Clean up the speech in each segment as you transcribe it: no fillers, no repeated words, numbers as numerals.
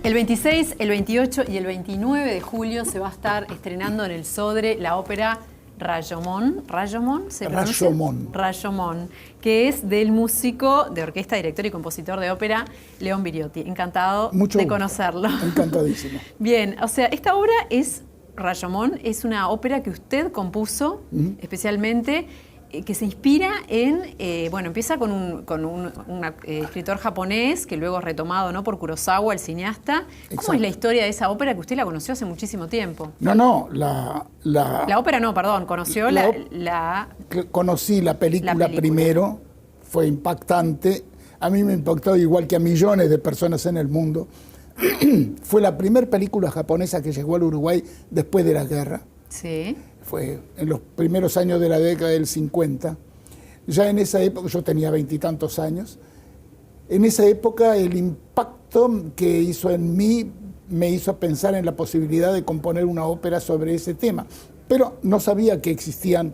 El 26, el 28 y el 29 de julio se va a estar estrenando en el Sodre la ópera Rashomon, Rashomon, que es del músico de orquesta, director y compositor de ópera León Virioti. Encantado Mucho de gusto. conocerlo. Encantadísimo. Bien, o sea, esta obra es Rashomon, es una ópera que usted compuso especialmente, que se inspira en, empieza con un escritor japonés que luego es retomado, ¿no?, por Kurosawa, el cineasta. ¿Cómo Exacto. es la historia de esa ópera que usted la conoció hace muchísimo tiempo? La ópera no, perdón, conoció conocí la película primero, fue impactante. A mí me impactó igual que a millones de personas en el mundo. Fue la primera película japonesa que llegó al Uruguay después de la guerra. Sí. Fue en los primeros años de la década del 50. Ya en esa época, yo tenía 20 y tantos años, en esa época el impacto que hizo en mí me hizo pensar en la posibilidad de componer una ópera sobre ese tema. Pero no sabía que existían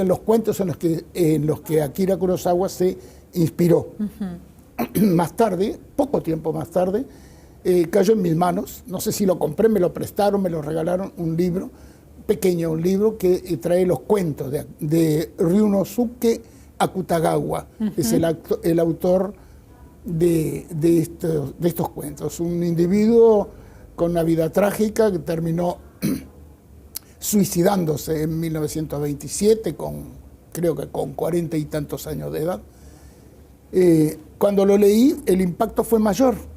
los cuentos en los que Akira Kurosawa se inspiró. Más tarde, poco tiempo más tarde, cayó en mis manos. No sé si lo compré, me lo prestaron, me lo regalaron, un libro pequeño, un libro que trae los cuentos de Ryunosuke Akutagawa. Es el autor de estos cuentos. Un individuo con una vida trágica que terminó suicidándose en 1927, creo que con 40 y tantos años de edad. Cuando lo leí, el impacto fue mayor.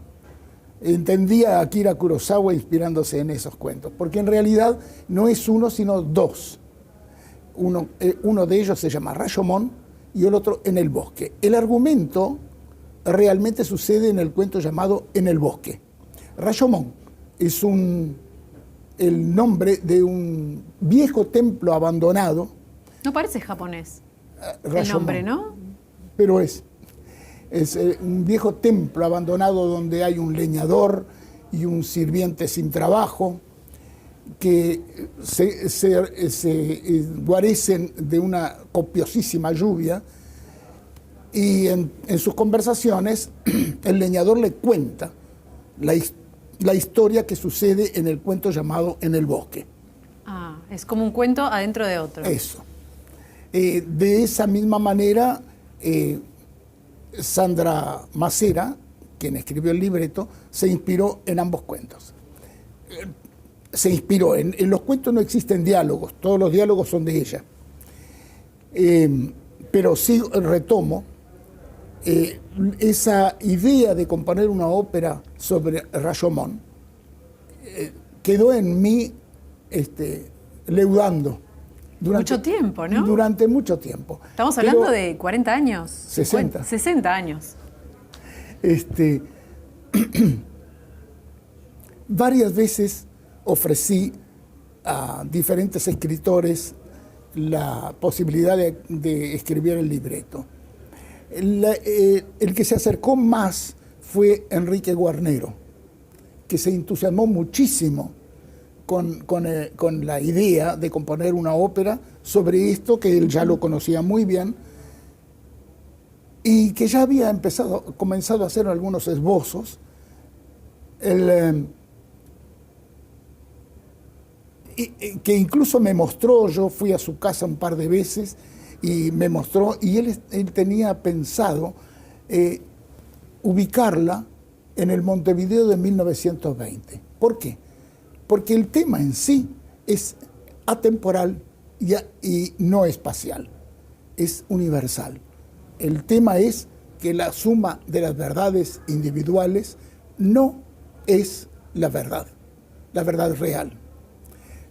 Entendía a Akira Kurosawa inspirándose en esos cuentos, porque en realidad no es uno, sino dos. Uno de ellos se llama Rashomon y el otro En el bosque. El argumento realmente sucede en el cuento llamado En el bosque. Rashomon es el nombre de un viejo templo abandonado. No parece japonés Rashomon, el nombre, ¿no? Pero es un viejo templo abandonado donde hay un leñador y un sirviente sin trabajo que se guarecen de una copiosísima lluvia, y en sus conversaciones el leñador le cuenta la historia que sucede en el cuento llamado En el bosque. Ah, es como un cuento adentro de otro. Eso. De esa misma manera, Sandra Macera, quien escribió el libreto, se inspiró en ambos cuentos. En los cuentos no existen diálogos, todos los diálogos son de ella. Pero sí retomo esa idea de componer una ópera sobre Rashomon. Quedó en mí leudando. Mucho tiempo, ¿no? Durante mucho tiempo. Estamos hablando de 40 años. 60. 60 años. Varias veces ofrecí a diferentes escritores la posibilidad de escribir el libreto. El que se acercó más fue Enrique Guarnero, que se entusiasmó muchísimo con la idea de componer una ópera sobre esto, que él ya lo conocía muy bien y que ya había comenzado a hacer algunos esbozos. Que incluso me mostró, yo fui a su casa un par de veces y me mostró, y él tenía pensado ubicarla en el Montevideo de 1920. ¿Por qué? Porque el tema en sí es atemporal y no espacial, es universal. El tema es que la suma de las verdades individuales no es la verdad real.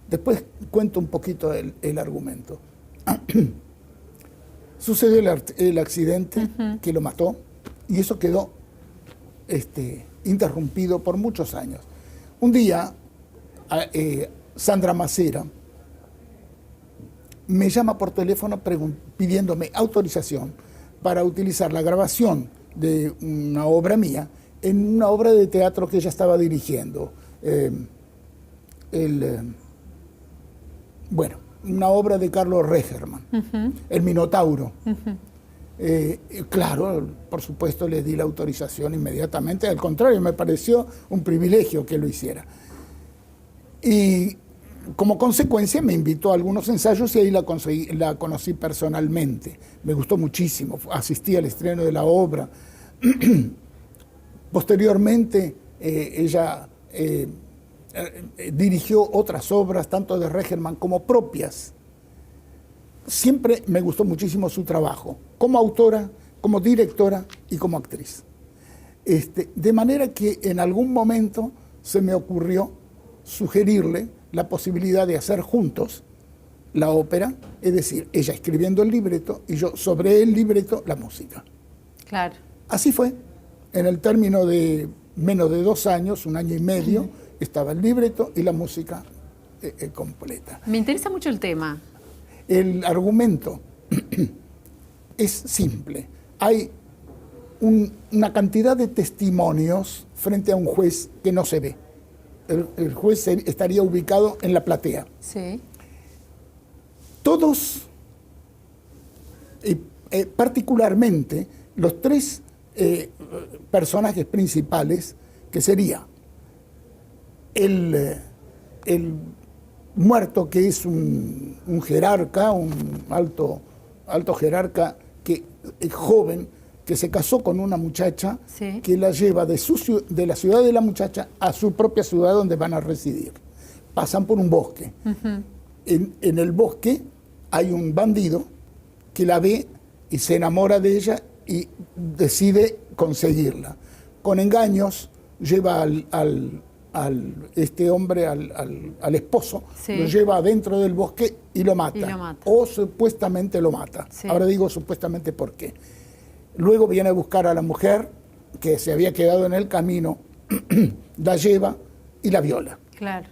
Después cuento un poquito el argumento. Sucedió el accidente que lo mató, y eso quedó interrumpido por muchos años. Un día, Sandra Macera me llama por teléfono pidiéndome autorización para utilizar la grabación de una obra mía en una obra de teatro que ella estaba dirigiendo. Una obra de Carlos Regerman, El Minotauro. Claro, por supuesto le di la autorización inmediatamente, al contrario, me pareció un privilegio que lo hiciera. Y como consecuencia me invitó a algunos ensayos y ahí la conocí personalmente. Me gustó muchísimo, asistí al estreno de la obra. Posteriormente ella dirigió otras obras, tanto de Regerman como propias. Siempre me gustó muchísimo su trabajo, como autora, como directora y como actriz. De manera que en algún momento se me ocurrió sugerirle la posibilidad de hacer juntos la ópera, es decir, ella escribiendo el libreto y yo sobre el libreto la música. Claro. Así fue. En el término de menos de 2 años, 1 año y medio, estaba el libreto y la música completa. Me interesa mucho el tema. El argumento es simple. Hay una cantidad de testimonios frente a un juez que no se ve. El juez estaría ubicado en la platea. Sí. Todos, particularmente los 3 personajes principales, que sería el muerto, que es un jerarca, un alto jerarca, que es joven, que se casó con una muchacha, sí, que la lleva de la ciudad de la muchacha a su propia ciudad donde van a residir. Pasan por un bosque. Uh-huh. En el bosque hay un bandido que la ve y se enamora de ella y decide conseguirla. Con engaños lleva este hombre, al esposo, sí, lo lleva adentro del bosque y lo mata. O supuestamente lo mata. Sí. Ahora digo supuestamente ¿por qué? Luego viene a buscar a la mujer que se había quedado en el camino, la lleva y la viola. Claro.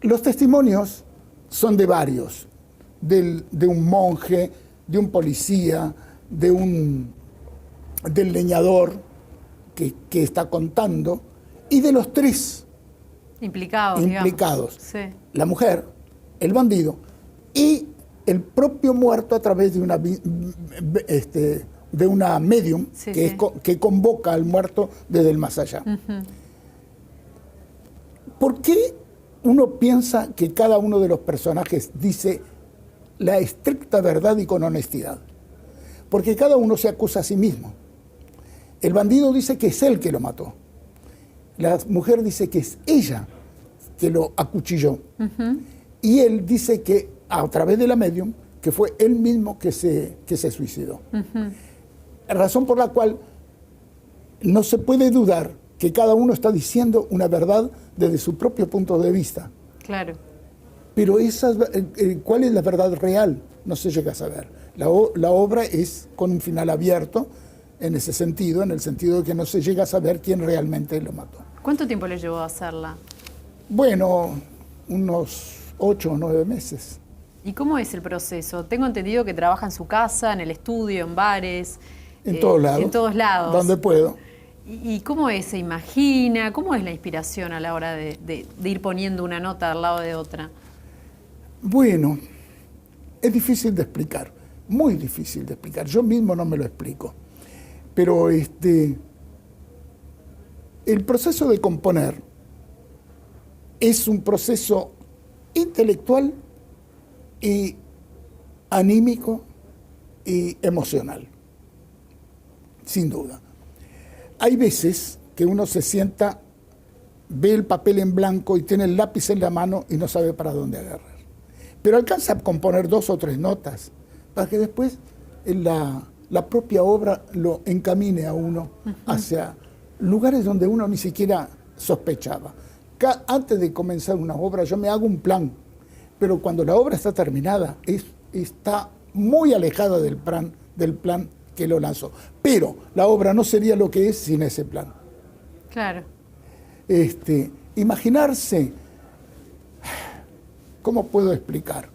Los testimonios son de varios, de un monje, de un policía, del leñador que está contando, y de los 3 implicados. Sí. La mujer, el bandido y el propio muerto a través de una medium, sí, que convoca al muerto desde el más allá. Uh-huh. ¿Por qué uno piensa que cada uno de los personajes dice la estricta verdad y con honestidad? Porque cada uno se acusa a sí mismo. El bandido dice que es él que lo mató. La mujer dice que es ella que lo acuchilló. Uh-huh. Y él dice que a través de la medium, que fue él mismo que se suicidó. Uh-huh. Razón por la cual no se puede dudar que cada uno está diciendo una verdad desde su propio punto de vista. Claro. Pero ¿cuál es la verdad real? No se llega a saber. La obra es con un final abierto en ese sentido, en el sentido de que no se llega a saber quién realmente lo mató. ¿Cuánto tiempo le llevó a hacerla? Bueno, unos 8 o 9 meses. ¿Y cómo es el proceso? Tengo entendido que trabaja en su casa, en el estudio, en bares. En todos lados. En todos lados. Donde puedo. ¿Y cómo es? ¿Se imagina? ¿Cómo es la inspiración a la hora de ir poniendo una nota al lado de otra? Bueno, es difícil de explicar, muy difícil de explicar. Yo mismo no me lo explico. Pero el proceso de componer es un proceso intelectual y anímico y emocional, sin duda. Hay veces que uno se sienta, ve el papel en blanco y tiene el lápiz en la mano y no sabe para dónde agarrar. Pero alcanza a componer 2 o 3 notas para que después la propia obra lo encamine a uno hacia lugares donde uno ni siquiera sospechaba. Antes de comenzar una obra yo me hago un plan, pero cuando la obra está terminada está muy alejada del plan que lo lanzó. Pero la obra no sería lo que es sin ese plan. Claro. Imaginarse, ¿cómo puedo explicar?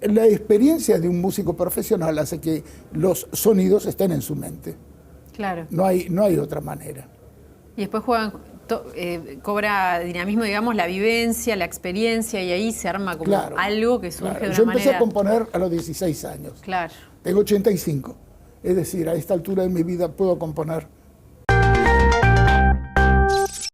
La experiencia de un músico profesional hace que los sonidos estén en su mente. Claro. No hay otra manera. Y después juegan cobra dinamismo, digamos, la vivencia, la experiencia, y ahí se arma como Claro, algo que surge de una Yo empecé manera... a componer a los 16 años. Claro. Tengo 85. Es decir, a esta altura de mi vida puedo componer